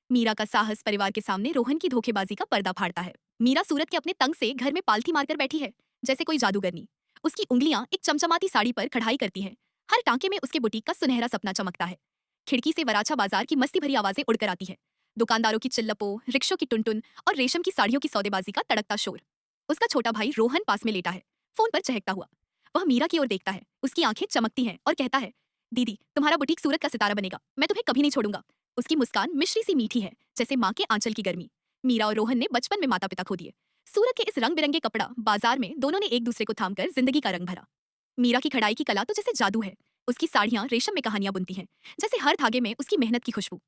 मीरा का साहस परिवार के सामने रोहन की धोखेबाजी का पर्दा फाड़ता है। मीरा सूरत के अपने तंग से घर में पालथी मारकर बैठी है, जैसे कोई जादूगरनी। उसकी उंगलियां एक चमचमाती साड़ी पर कढ़ाई करती हैं। हर टांके में उसके बुटीक का सुनहरा सपना चमकता है। खिड़की से वराछा बाजार की मस्ती भरी आवाजें उड़कर आती है। दुकानदारों की चिल्लपों, रिक्शों की टुनटुन और रेशम की साड़ियों की सौदेबाजी का तड़कता शोर। उसका छोटा भाई रोहन पास में लेटा है, फोन पर चहकता हुआ। वह मीरा की ओर देखता है, उसकी आंखें चमकती हैं और कहता है, दीदी तुम्हारा बुटीक सूरत का सितारा बनेगा, मैं तुम्हें कभी नहीं छोड़ूंगा। उसकी मुस्कान मिश्री सी मीठी है, जैसे माँ के आंचल की गर्मी। मीरा और रोहन ने बचपन में माता पिता खो दिए। सूरत के इस रंग बिरंगे कपड़ा बाजार में दोनों ने एक दूसरे को थामकर जिंदगी का रंग भरा। मीरा की कढ़ाई की कला तो जैसे जादू है। उसकी साड़ियां रेशम में कहानियां बुनती हैं, जैसे हर धागे में उसकी मेहनत की खुशबू।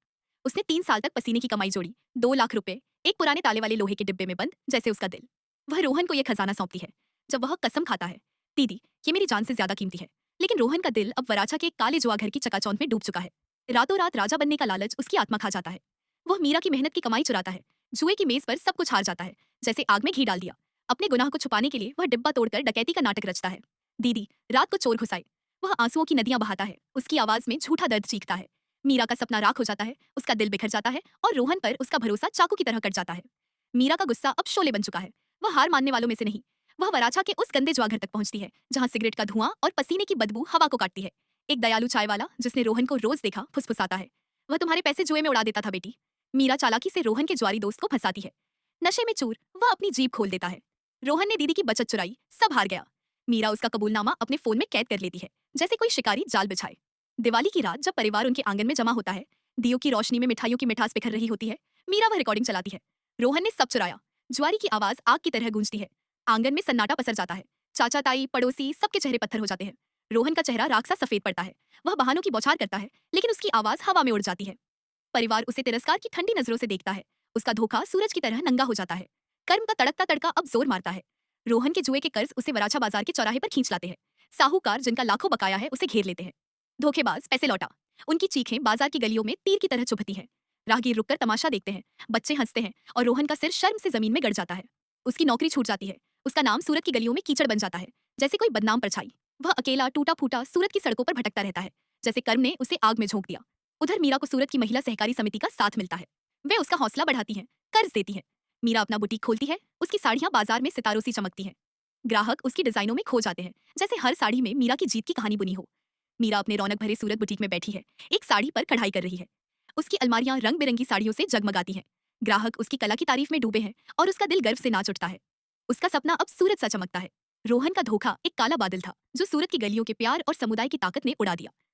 उसने 3 साल तक पसीने की कमाई जोड़ी, 2 लाख रुपए एक पुराने ताले वाले लोहे के डिब्बे में बंद, जैसे उसका दिल। वह रोहन को यह खजाना सौंपती है। जब वह कसम खाता है, दीदी ये मेरी जान से ज्यादा कीमती है। लेकिन रोहन का दिल अब वराछा के एक काले जुआ घर की चकाचौंध में डूब चुका है। रातों रात राजा बनने का लालच उसकी आत्मा खा जाता है। वह मीरा की मेहनत की कमाई चुराता है। जुए की मेज पर सब कुछ हार जाता है, जैसे आग में घी डाल दिया। अपने गुनाह को छुपाने के लिए वह डिब्बा तोड़कर डकैती का नाटक रचता है। दीदी रात को चोर घुसाए। वह आंसुओं की नदियां बहाता है, उसकी आवाज में झूठा दर्द चीखता है। मीरा का सपना राख हो जाता है, उसका दिल बिखर जाता है और रोहन पर उसका भरोसा चाकू की तरह कट जाता है। मीरा का गुस्सा अब शोले बन चुका है। वह हार मानने वालों में से नहीं। वह वराछा के उस गंदे जुआ घर तक पहुंचती है, जहां सिगरेट का धुआं और पसीने की बदबू हवा को काटती है। एक दयालु चाय वाला जिसने रोहन को रोज देखा फुसफुसाता है, वह तुम्हारे पैसे जुए में उड़ा देता था बेटी। मीरा चालाकी से रोहन के ज्वारी दोस्त को फंसाती है। नशे में चूर वह अपनी जीभ खोल देता है। रोहन ने दीदी की बचत चुराई, सब हार गया। मीरा उसका कबूलनामा अपने फोन में कैद कर लेती है, जैसे कोई शिकारी जाल बिछाए। दिवाली की रात जब परिवार उनके आंगन में जमा होता है, दियों की रोशनी में मिठाइयों की मिठास बिखर रही होती है, मीरा वह रिकॉर्डिंग चलाती है। रोहन ने सब चुराया। ज्वारी की आवाज आग की तरह गूंजती है। आंगन में सन्नाटा पसर जाता है। चाचा ताई पड़ोसी सबके चेहरे पत्थर हो जाते हैं। रोहन का चेहरा राख सा सफेद पड़ता है। वह बहानों की बौछार करता है, लेकिन उसकी आवाज हवा में उड़ जाती है। परिवार उसे तिरस्कार की ठंडी नजरों से देखता है। उसका धोखा सूरज की तरह नंगा हो जाता है। कर्म का तड़कता तड़का अब जोर मारता है। रोहन के जुए के कर्ज उसे वराछा बाजार के चौराहे पर खींच लाते हैं। साहूकार जिनका लाखों बकाया है उसे घेर लेते हैं। धोखेबाज पैसे लौटा। उनकी चीखें बाजार की गलियों में तीर की तरह चुभती हैं। राहगीर रुककर तमाशा देखते हैं, बच्चे हंसते हैं और रोहन का सिर शर्म से जमीन में गड़ जाता है। उसकी नौकरी छूट जाती है। उसका नाम सूरत की गलियों में कीचड़ बन जाता है, जैसे कोई बदनाम परछाई। वह अकेला टूटा फूटा सूरत की सड़कों पर भटकता रहता है, जैसे कर्म ने उसे आग में झोंक दिया। उधर मीरा को सूरत की महिला सहकारी समिति का साथ मिलता है। वे उसका हौसला बढ़ाती हैं, कर्ज देती हैं। मीरा अपना बुटीक खोलती है, उसकी साड़ियां बाजार में सितारों सी चमकती हैं। ग्राहक उसकी डिजाइनों में खो जाते हैं, जैसे हर साड़ी में मीरा की जीत की कहानी बुनी हो। मीरा अपने रौनक भरे सूरत बुटीक में बैठी है, एक साड़ी पर कढ़ाई कर रही है। उसकी अलमारियां रंग बिरंगी साड़ियों से जगमगाती हैं। ग्राहक उसकी कला की तारीफ में डूबे हैं और उसका दिल गर्व से नाच उठता है। उसका सपना अब सूरत सा चमकता है। रोहन का धोखा एक काला बादल था, जो सूरत की गलियों के प्यार और समुदाय की ताकत ने उड़ा दिया।